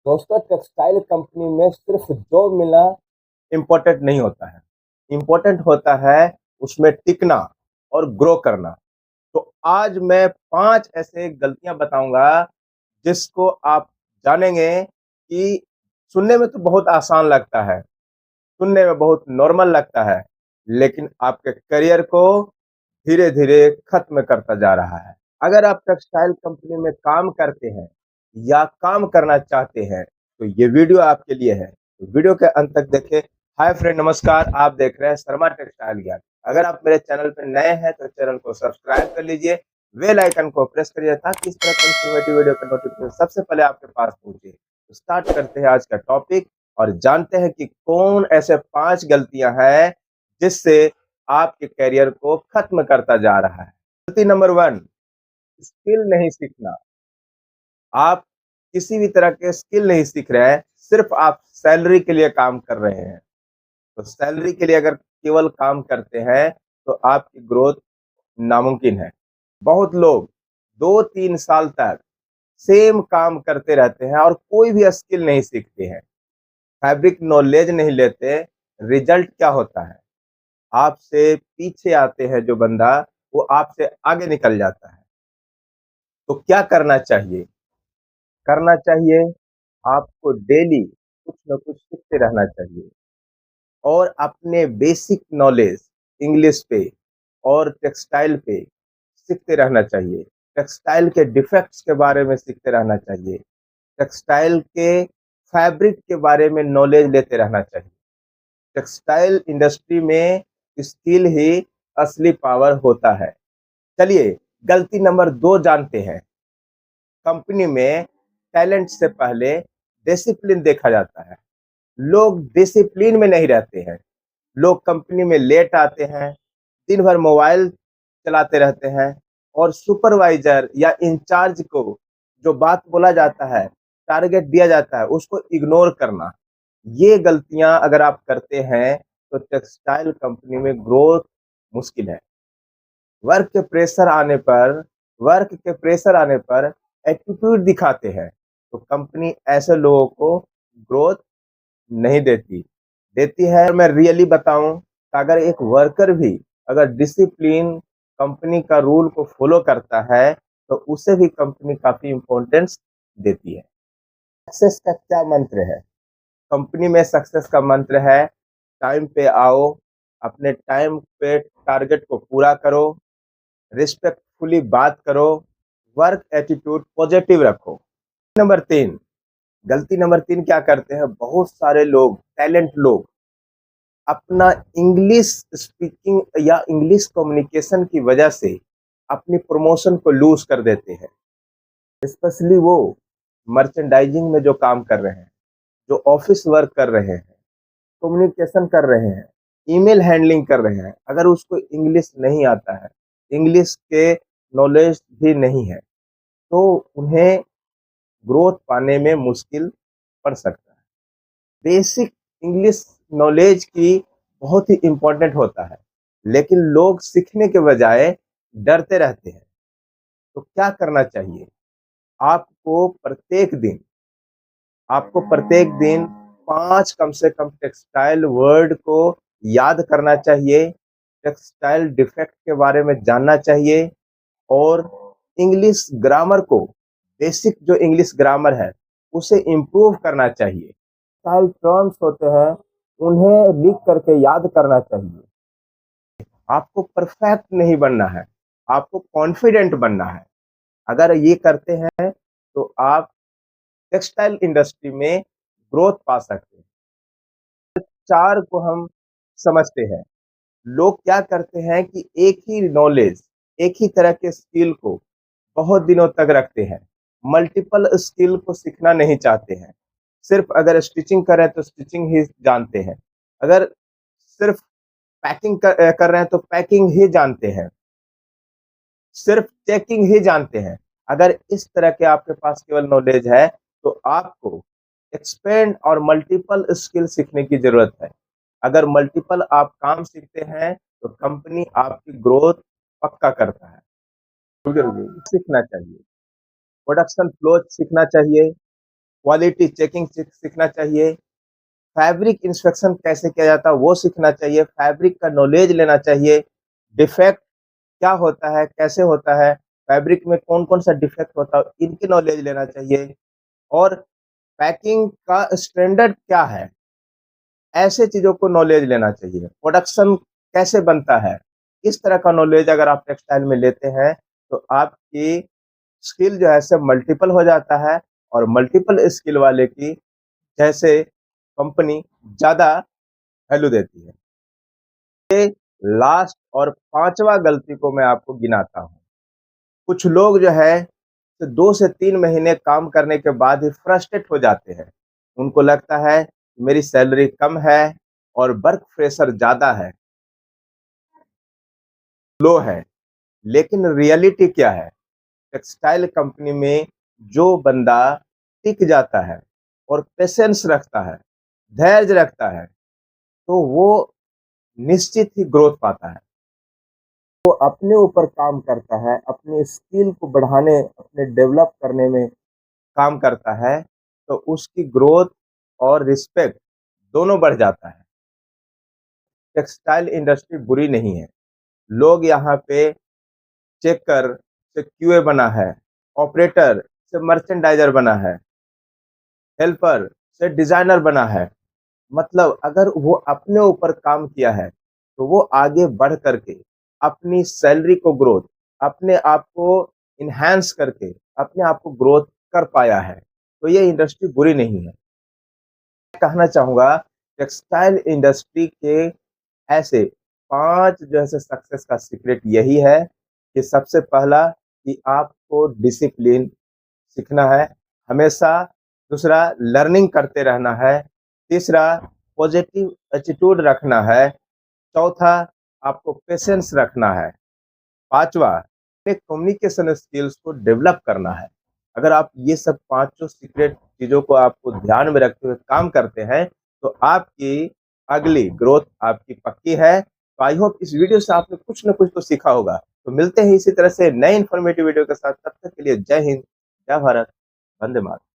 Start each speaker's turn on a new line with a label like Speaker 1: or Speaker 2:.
Speaker 1: दोस्तों, textile company में सिर्फ जॉब मिलना इम्पोर्टेंट नहीं होता है। इम्पोर्टेंट होता है उसमें टिकना और ग्रो करना। तो आज मैं 5 ऐसे गलतियां बताऊंगा जिसको आप जानेंगे कि सुनने में तो बहुत आसान लगता है, सुनने में बहुत नॉर्मल लगता है, लेकिन आपके करियर को धीरे-धीरे खत्म करता जा रहा है। अगर आप टेक्सटाइल कंपनी में काम करते हैं या काम करना चाहते हैं, तो ये वीडियो आपके लिए है। तो वीडियो के अंत तक देखें। हाय फ्रेंड, नमस्कार। आप देख रहे हैं शर्मा टेक्सटाइल ज्ञान। अगर आप मेरे चैनल पे नए हैं तो चैनल को सब्सक्राइब कर लीजिए, बेल आइकन को प्रेस करिए ताकि इस तरह की इन्फॉर्मेटिव वीडियो का नोटिफिकेशन सबसे पहले आपके पास पहुंचे। तो स्टार्ट करते हैं आज का टॉपिक और जानते हैं कि कौन ऐसे 5 गलतियां हैं जिससे आपके करियर को खत्म करता जा रहा है। गलती नंबर 1, स्किल नहीं सीखना। आप किसी भी तरह के स्किल नहीं सीख रहे हैं, सिर्फ आप सैलरी के लिए काम कर रहे हैं। तो सैलरी के लिए अगर केवल काम करते हैं तो आपकी ग्रोथ नामुमकिन है। बहुत लोग 2-3 साल तक सेम काम करते रहते हैं और कोई भी स्किल नहीं सीखते हैं, फैब्रिक नॉलेज नहीं लेते। रिजल्ट क्या होता है? आपसे पीछे आते हैं जो बंदा, वो आपसे आगे निकल जाता है। तो क्या करना चाहिए? करना चाहिए आपको डेली कुछ न कुछ सीखते रहना चाहिए और अपने बेसिक नॉलेज इंग्लिश पे और टेक्सटाइल पे सीखते रहना चाहिए। टेक्सटाइल के डिफेक्ट्स के बारे में सीखते रहना चाहिए। टेक्सटाइल के फैब्रिक के बारे में नॉलेज लेते रहना चाहिए। टेक्सटाइल इंडस्ट्री में स्किल ही असली पावर होता है। चलिए, गलती नंबर 2 जानते हैं। कंपनी में टैलेंट से पहले डिसिप्लिन देखा जाता है। लोग डिसिप्लिन में नहीं रहते हैं। लोग कंपनी में लेट आते हैं, दिन भर मोबाइल चलाते रहते हैं और सुपरवाइजर या इंचार्ज को जो बात बोला जाता है, टारगेट दिया जाता है, उसको इग्नोर करना। ये गलतियां अगर आप करते हैं तो टेक्सटाइल कंपनी में ग्रोथ मुश्किल है। वर्क के प्रेशर आने पर वर्क के प्रेशर आने पर एटीट्यूड दिखाते हैं तो कंपनी ऐसे लोगों को ग्रोथ नहीं देती। देती है, मैं रियली बताऊं तो अगर एक वर्कर भी अगर डिसिप्लिन कंपनी का रूल को फॉलो करता है तो उसे भी कंपनी काफी इम्पोर्टेंस देती है। सक्सेस का क्या मंत्र है? कंपनी में सक्सेस का मंत्र है टाइम पे आओ, अपने टाइम पे टारगेट को पूरा करो, रिस्पेक्टफुली बात करो, वर्क एटीट्यूड पॉजिटिव रखो। नंबर 3, गलती नंबर 3 क्या करते हैं बहुत सारे लोग, टैलेंट लोग अपना इंग्लिश स्पीकिंग या इंग्लिश कम्युनिकेशन की वजह से अपनी प्रमोशन को लूज कर देते हैं। स्पेशली वो मर्चेंडाइजिंग में जो काम कर रहे हैं, जो ऑफिस वर्क कर रहे हैं, कम्युनिकेशन कर रहे हैं, ईमेल हैंडलिंग कर रहे हैं, अगर उसको इंग्लिश नहीं आता है, इंग्लिश के नॉलेज भी नहीं है, तो उन्हें ग्रोथ पाने में मुश्किल पड़ सकता है। बेसिक इंग्लिश नॉलेज की बहुत ही इम्पोर्टेंट होता है, लेकिन लोग सीखने के बजाय डरते रहते हैं। तो क्या करना चाहिए? आपको प्रत्येक दिन आपको प्रत्येक दिन 5 कम से कम टेक्सटाइल वर्ड को याद करना चाहिए, टेक्सटाइल डिफेक्ट के बारे में जानना चाहिए और इंग्लिश ग्रामर को, बेसिक जो इंग्लिश ग्रामर है, उसे इम्प्रूव करना चाहिए। टाइल टर्म्स होते हैं, उन्हें लिख करके याद करना चाहिए। आपको परफेक्ट नहीं बनना है, आपको कॉन्फिडेंट बनना है। अगर ये करते हैं तो आप टेक्सटाइल इंडस्ट्री में ग्रोथ पा सकते हैं। 4 को हम समझते हैं। लोग क्या करते हैं कि एक ही नॉलेज, एक ही तरह के स्किल को बहुत दिनों तक रखते हैं। मल्टीपल स्किल को सीखना नहीं चाहते हैं। सिर्फ अगर स्टिचिंग कर रहे हैं तो स्टिचिंग ही जानते हैं। अगर सिर्फ पैकिंग कर रहे हैं तो पैकिंग ही जानते हैं। सिर्फ चेकिंग ही जानते हैं। अगर इस तरह के आपके पास केवल नॉलेज है तो आपको एक्सपेंड और मल्टीपल स्किल सीखने की जरूरत है। अगर मल्टीपल आप काम सीखते हैं तो कंपनी आपकी ग्रोथ पक्का करता है। रुकिए रुकिए, सीखना चाहिए, प्रोडक्शन फ्लो सीखना चाहिए, क्वालिटी चेकिंग सीखना चाहिए, फैब्रिक इंस्पेक्शन कैसे किया जाता है वो सीखना चाहिए, फैब्रिक का नॉलेज लेना चाहिए, डिफेक्ट क्या होता है, कैसे होता है, फैब्रिक में कौन-कौन सा डिफेक्ट होता है, इनकी नॉलेज लेना चाहिए और पैकिंग का स्टैंडर्ड क्या है, ऐसे चीज़ों को नॉलेज लेना चाहिए। प्रोडक्शन कैसे बनता है, इस तरह का नॉलेज अगर आप टेक्सटाइल में लेते हैं, तो आपकी स्किल जो है सब मल्टीपल हो जाता है और मल्टीपल स्किल वाले की जैसे कंपनी ज़्यादा वैल्यू देती है। ये लास्ट और 5वां गलती को मैं आपको गिनाता हूँ। कुछ लोग जो है 2 से 3 महीने काम करने के बाद ही फ्रस्ट्रेट हो जाते हैं। उनको लगता है मेरी सैलरी कम है और वर्क प्रेशर ज़्यादा है, लो है। लेकिन रियलिटी क्या है? टेक्सटाइल कंपनी में जो बंदा टिक जाता है और पेशेंस रखता है, धैर्य रखता है, तो वो निश्चित ही ग्रोथ पाता है। वो अपने ऊपर काम करता है, अपने स्किल को बढ़ाने, अपने डेवलप करने में काम करता है, तो उसकी ग्रोथ और रिस्पेक्ट दोनों बढ़ जाता है। टेक्सटाइल इंडस्ट्री बुरी नहीं है। लोग यहाँ पे चेकर से क्यूए बना है, ऑपरेटर से मर्चेंडाइजर बना है, हेल्पर से डिजाइनर बना है। मतलब अगर वो अपने ऊपर काम किया है, तो वो आगे बढ़ करके अपनी सैलरी को ग्रोथ, अपने आप को इन्हांस करके अपने आप को ग्रोथ कर पाया है। तो ये इंडस्ट्री बुरी नहीं है। कहना चाहूँगा टेक्सटाइल इंडस्ट्री के ऐसे 5 जो है सक्सेस का सीक्रेट यही है कि सबसे पहला कि आपको डिसिप्लिन सीखना है, हमेशा। दूसरा लर्निंग करते रहना है। तीसरा पॉजिटिव एटीट्यूड रखना है। चौथा आपको पेशेंस रखना है। 5वां अपने कम्युनिकेशन स्किल्स को डेवलप करना है। अगर आप ये सब पाँचों सीक्रेट चीज़ों को आपको ध्यान में रखते हुए काम करते हैं, तो आपकी अगली ग्रोथ आपकी पक्की है। तो आई होप इस वीडियो से आपने कुछ न कुछ तो सीखा होगा। तो मिलते हैं इसी तरह से नए इन्फॉर्मेटिव वीडियो के साथ, तब तक के लिए जय हिंद, जय भारत, वंदे मातरम।